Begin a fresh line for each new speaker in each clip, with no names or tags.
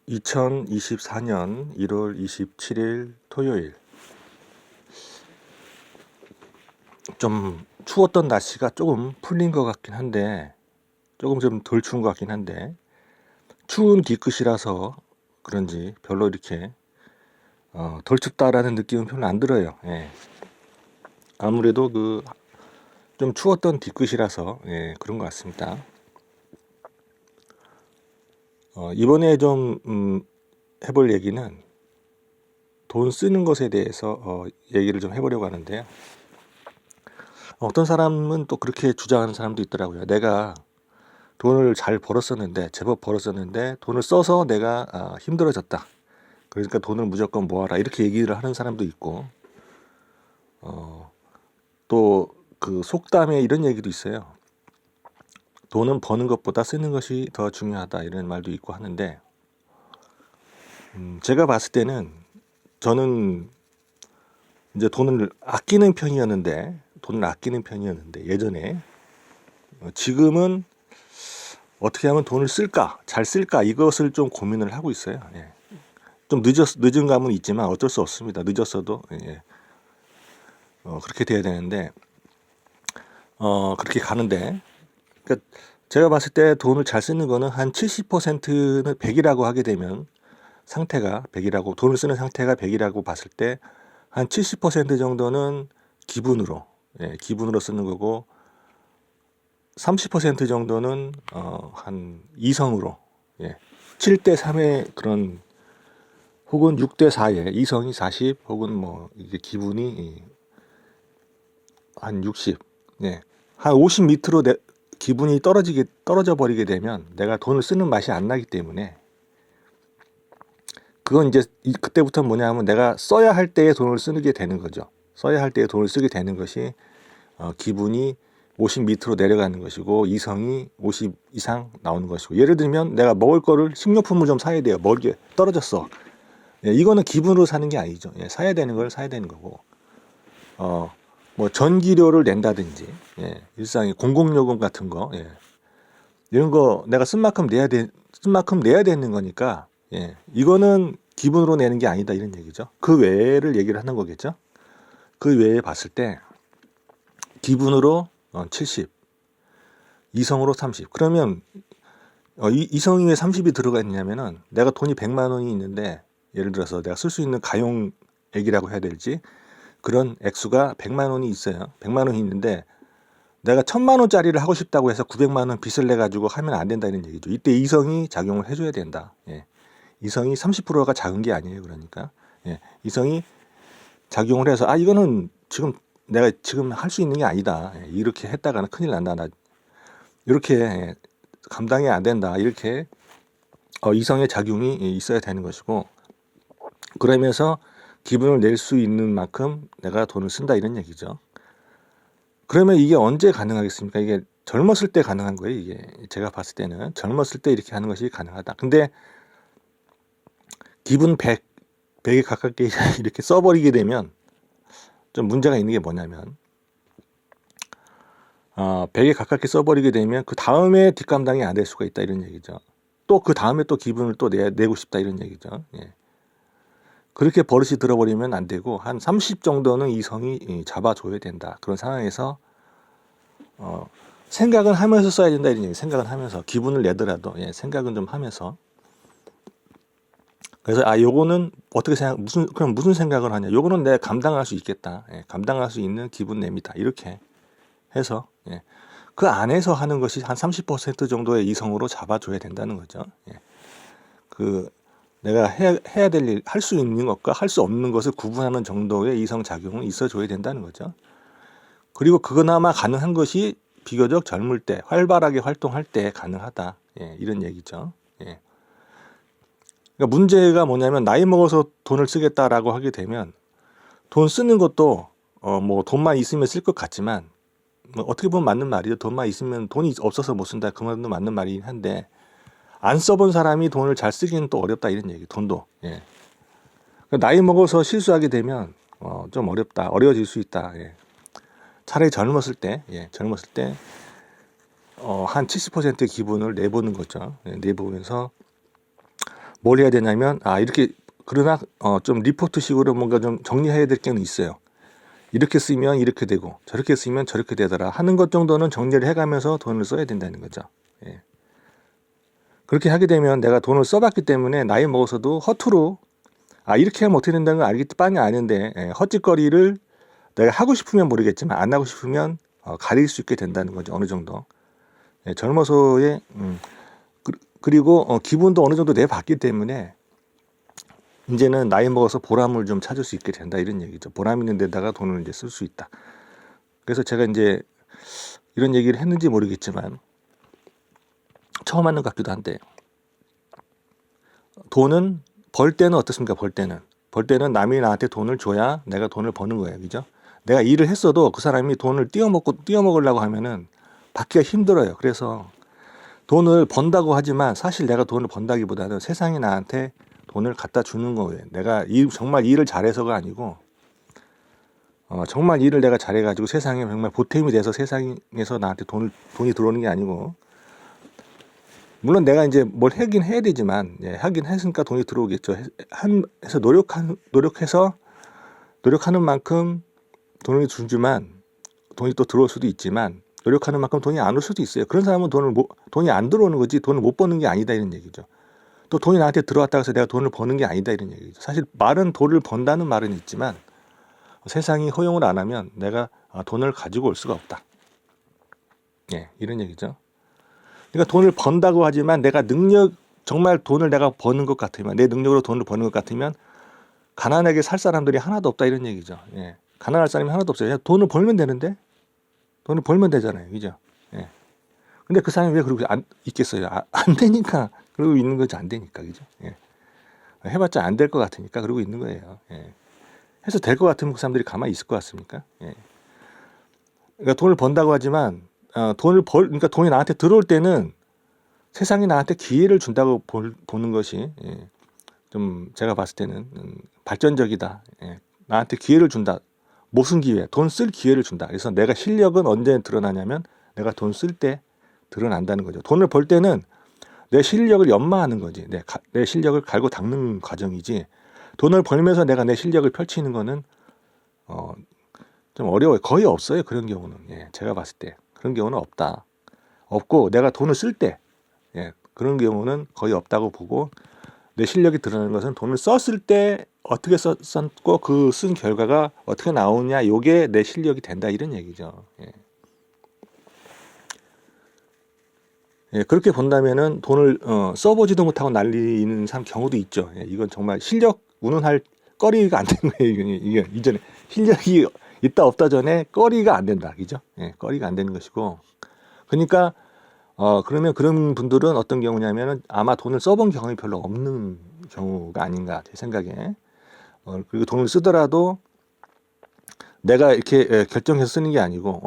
2024년 1월 27일 토요일. 좀 추웠던 날씨가 조금 풀린 것 같긴 한데, 조금 좀 덜 추운 것 같긴 한데, 추운 뒤끝이라서 그런지 별로 이렇게 덜 춥다라는 느낌은 별로 안 들어요. 예. 아무래도 좀 추웠던 뒤끝이라서 그런 것 같습니다. 이번에 좀 해볼 얘기는 돈 쓰는 것에 대해서 얘기를 좀 해보려고 하는데요. 어떤 사람은 또 그렇게 주장하는 사람도 있더라고요. 내가 돈을 잘 벌었었는데, 제법 벌었었는데 돈을 써서 내가 힘들어졌다. 그러니까 돈을 무조건 모아라, 이렇게 얘기를 하는 사람도 있고, 또 그 속담에 이런 얘기도 있어요. 돈은 버는 것보다 쓰는 것이 더 중요하다, 이런 말도 있고 하는데, 제가 봤을 때는 저는 이제 돈을 아끼는 편이었는데 예전에, 지금은 어떻게 하면 돈을 쓸까, 잘 쓸까, 이것을 좀 고민을 하고 있어요. 예. 좀 늦은 감은 있지만 어쩔 수 없습니다. 늦었어도 그렇게 돼야 되는데, 그렇게 가는데, 그러니까 제가 봤을 때 돈을 잘 쓰는 거는 한 70%는 100이라고 하게 되면, 상태가 100이라고, 돈을 쓰는 상태가 100이라고 봤을 때 한 70% 정도는 기분으로 쓰는 거고, 30% 정도는 한 이성으로, 7대 3의 그런, 혹은 6대 4의 이성이 40, 혹은 뭐 이게 기분이 한 60, 한 50 밑으로 기분이 떨어져 버리게 되면 내가 돈을 쓰는 맛이 안 나기 때문에, 그건 이제 그때부터 뭐냐면 내가 써야 할 때에 돈을 쓰게 되는 거죠. 써야 할 때에 돈을 쓰게 되는 것이 기분이 50 밑으로 내려가는 것이고, 이성이 50 이상 나오는 것이고, 예를 들면 내가 먹을 거를, 식료품을 좀 사야 돼요. 먹을 게 떨어졌어. 이거는 기분으로 사는 게 아니죠. 사야 되는 걸 사야 되는 거고, 뭐 전기료를 낸다든지, 일상의 공공요금 같은 거, 이런 거 내가 쓴 만큼 내야 되는 거니까, 이거는 기분으로 내는 게 아니다, 이런 얘기죠. 그 외를 얘기를 하는 거겠죠. 그 외에 봤을 때 기분으로 70, 이성으로 30. 그러면 이성이 왜 30이 들어가 있냐면은, 내가 돈이 100만 원이 있는데, 예를 들어서 내가 쓸 수 있는 가용액이라고 해야 될지, 그런 액수가 100만 원이 있어요. 100만 원이 있는데 내가 1000만 원짜리를 하고 싶다고 해서 900만 원 빚을 내 가지고 하면 안 된다는 얘기죠. 이때 이성이 작용을 해줘야 된다. 이성이 30%가 작은 게 아니에요. 그러니까 이성이 작용을 해서, 이거는 내가 지금 할 수 있는 게 아니다. 이렇게 했다가는 큰일 난다. 나 이렇게 감당이 안 된다. 이렇게 이성의 작용이 있어야 되는 것이고, 그러면서 기분을 낼 수 있는 만큼 내가 돈을 쓴다, 이런 얘기죠. 그러면 이게 언제 가능하겠습니까? 이게 젊었을 때 가능한 거예요. 이게 제가 봤을 때는 젊었을 때 이렇게 하는 것이 가능하다. 근데 기분 100에 가깝게 이렇게 써버리게 되면 좀 문제가 있는 게 뭐냐면, 100에 가깝게 써버리게 되면 그 다음에 뒷감당이 안 될 수가 있다, 이런 얘기죠. 또 그 다음에 또 기분을 또 내고 싶다, 이런 얘기죠. 그렇게 버릇이 들어버리면 안 되고, 한 30 정도는 이성이 잡아줘야 된다. 그런 상황에서 생각은 하면서 써야 된다, 이런 얘기. 생각은 하면서, 기분을 내더라도 생각은 좀 하면서. 그래서 요거는 어떻게 그럼 무슨 생각을 하냐? 요거는 내가 감당할 수 있겠다. 감당할 수 있는 기분 냅니다. 이렇게 해서 그 안에서 하는 것이 한 30% 정도의 이성으로 잡아줘야 된다는 거죠. 내가 해야 될 일, 할 수 있는 것과 할 수 없는 것을 구분하는 정도의 이성 작용은 있어줘야 된다는 거죠. 그리고 그나마 가능한 것이 비교적 젊을 때, 활발하게 활동할 때 가능하다. 이런 얘기죠. 그러니까 문제가 뭐냐면, 나이 먹어서 돈을 쓰겠다라고 하게 되면, 돈 쓰는 것도 뭐 돈만 있으면 쓸 것 같지만, 뭐 어떻게 보면 맞는 말이죠. 돈만 있으면, 돈이 없어서 못 쓴다, 그 말도 맞는 말이긴 한데, 안 써본 사람이 돈을 잘 쓰기는 또 어렵다, 이런 얘기. 돈도. 그러니까 나이 먹어서 실수하게 되면 좀 어려워질 수 있다. 차라리 젊었을 때 한 70%의 기분을 내보는 거죠. 내보면서 뭘 해야 되냐면 이렇게 그러나 좀 리포트식으로 뭔가 좀 정리해야 될 게는 있어요. 이렇게 쓰면 이렇게 되고 저렇게 쓰면 저렇게 되더라 하는 것 정도는 정리를 해가면서 돈을 써야 된다는 거죠. 예. 그렇게 하게 되면 내가 돈을 써봤기 때문에 나이 먹어서도 허투루 이렇게 하면 어떻게 된다는 걸 알겠지 빤히 아는데 헛짓거리를 내가 하고 싶으면 모르겠지만 안 하고 싶으면 가릴 수 있게 된다는 거죠. 어느 정도. 젊어서의 그리고 기분도 어느 정도 내봤기 때문에 이제는 나이 먹어서 보람을 좀 찾을 수 있게 된다 이런 얘기죠. 보람 있는 데다가 돈을 이제 쓸 수 있다. 그래서 제가 이제 이런 얘기를 했는지 모르겠지만 처음 하는 것 같기도 한데 돈은 벌 때는 어떻습니까? 벌 때는 남이 나한테 돈을 줘야 내가 돈을 버는 거예요. 그죠? 내가 일을 했어도 그 사람이 돈을 띄어먹으려고 하면은 받기가 힘들어요. 그래서 돈을 번다고 하지만 사실 내가 돈을 번다기보다는 세상이 나한테 돈을 갖다 주는 거예요. 내가 정말 일을 잘해서가 아니고 정말 일을 내가 잘해가지고 세상에 정말 보탬이 돼서 세상에서 나한테 돈이 들어오는 게 아니고 물론 내가 이제 뭘 하긴 해야 되지만 하긴 했으니까 돈이 들어오겠죠. 해서 노력해서 노력하는 만큼 돈을 주지만 돈이 또 들어올 수도 있지만 노력하는 만큼 돈이 안 올 수도 있어요. 그런 사람은 돈이 안 들어오는 거지 돈을 못 버는 게 아니다 이런 얘기죠. 또 돈이 나한테 들어왔다고 해서 내가 돈을 버는 게 아니다 이런 얘기죠. 사실 말은 돈을 번다는 말은 있지만 세상이 허용을 안 하면 내가 돈을 가지고 올 수가 없다. 이런 얘기죠. 그러니까 돈을 번다고 하지만 내가 정말 돈을 내가 버는 것 같으면 내 능력으로 돈을 버는 것 같으면 가난하게 살 사람들이 하나도 없다 이런 얘기죠. 가난할 사람이 하나도 없어요. 돈을 벌면 되는데 돈을 벌면 되잖아요. 그죠? 근데 그 사람이 왜 그러고 있겠어요? 안 되니까 그러고 있는 거지 안 되니까 그죠? 해봤자 안 될 것 같으니까 그러고 있는 거예요. 해서 될 것 같으면 그 사람들이 가만히 있을 것 같습니까? 그러니까 돈을 번다고 하지만 그러니까 돈이 나한테 들어올 때는 세상이 나한테 기회를 준다고 보는 것이 좀 제가 봤을 때는 발전적이다. 나한테 기회를 준다. 무슨 기회? 돈 쓸 기회를 준다. 그래서 내가 실력은 언제 드러나냐면 내가 돈 쓸 때 드러난다는 거죠. 돈을 벌 때는 내 실력을 연마하는 거지. 내 실력을 갈고 닦는 과정이지. 돈을 벌면서 내가 내 실력을 펼치는 거는 좀 어려워요. 거의 없어요. 그런 경우는. 제가 봤을 때 그런 경우는 없다. 없고 내가 돈을 쓸 때 그런 경우는 거의 없다고 보고 내 실력이 드러나는 것은 돈을 썼을 때 어떻게 썼고 그 쓴 결과가 어떻게 나오냐 요게 내 실력이 된다 이런 얘기죠. 그렇게 본다면은 돈을 써보지도 못하고 날리는 사람 경우도 있죠. 이건 정말 실력 운운할 거리가 안 되는 거예요. 이게 이전에 실력이 있다 없다 전에 거리가 안 된다, 그죠? 거리가 안 되는 것이고. 그러니까 그러면 그런 분들은 어떤 경우냐면은 아마 돈을 써본 경험이 별로 없는 경우가 아닌가 제 생각에. 그리고 돈을 쓰더라도 내가 이렇게 결정해서 쓰는 게 아니고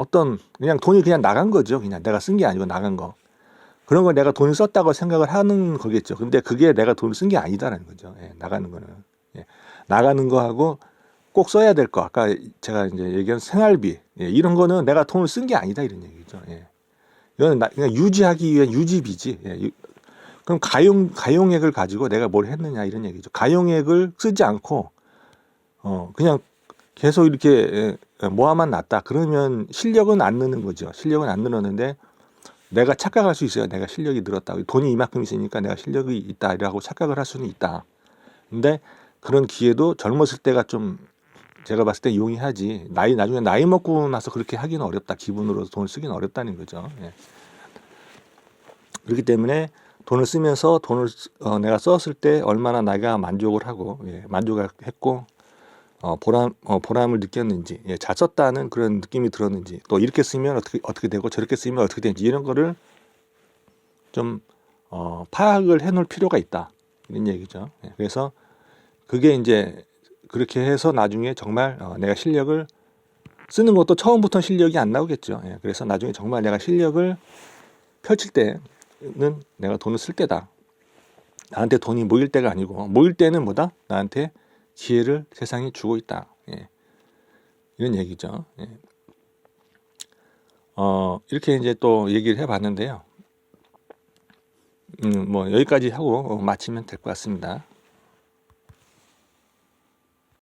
그냥 돈이 그냥 나간 거죠. 그냥 내가 쓴 게 아니고 나간 거. 그런 걸 내가 돈을 썼다고 생각을 하는 거겠죠. 근데 그게 내가 돈을 쓴 게 아니다라는 거죠. 나가는 거는. 나가는 거하고 꼭 써야 될 거. 아까 제가 이제 얘기한 생활비. 이런 거는 내가 돈을 쓴 게 아니다 이런 얘기죠. 이건 그냥 유지하기 위한 유지비지. 그럼 가용액을 가지고 내가 뭘 했느냐 이런 얘기죠. 가용액을 쓰지 않고 그냥 계속 이렇게 모아만 놨다. 그러면 실력은 안 느는 거죠. 실력은 안 늘었는데 내가 착각할 수 있어요. 내가 실력이 늘었다. 돈이 이만큼 있으니까 내가 실력이 있다라고 착각을 할 수는 있다. 근데 그런 기회도 젊었을 때가 좀 제가 봤을 때 용이하지. 나중에 나이 먹고 나서 그렇게 하기는 어렵다. 기분으로 돈을 쓰기는 어렵다는 거죠. 그렇기 때문에 돈을 쓰면서 내가 썼을 때 얼마나 내가 만족을 하고 만족했고 보람을 느꼈는지 잘 썼다는 그런 느낌이 들었는지 또 이렇게 쓰면 어떻게 되고 저렇게 쓰면 어떻게 되는지 이런 거를 좀 파악을 해놓을 필요가 있다 이런 얘기죠. 그래서 그게 이제 그렇게 해서 나중에 정말 내가 실력을 쓰는 것도 처음부터 실력이 안 나오겠죠. 그래서 나중에 정말 내가 실력을 펼칠 때는 내가 돈을 쓸 때다. 나한테 돈이 모일 때가 아니고 모일 때는 뭐다? 나한테 기회를 세상이 주고 있다. 이런 얘기죠. 이렇게 이제 또 얘기를 해봤는데요. 뭐 여기까지 하고 마치면 될 것 같습니다.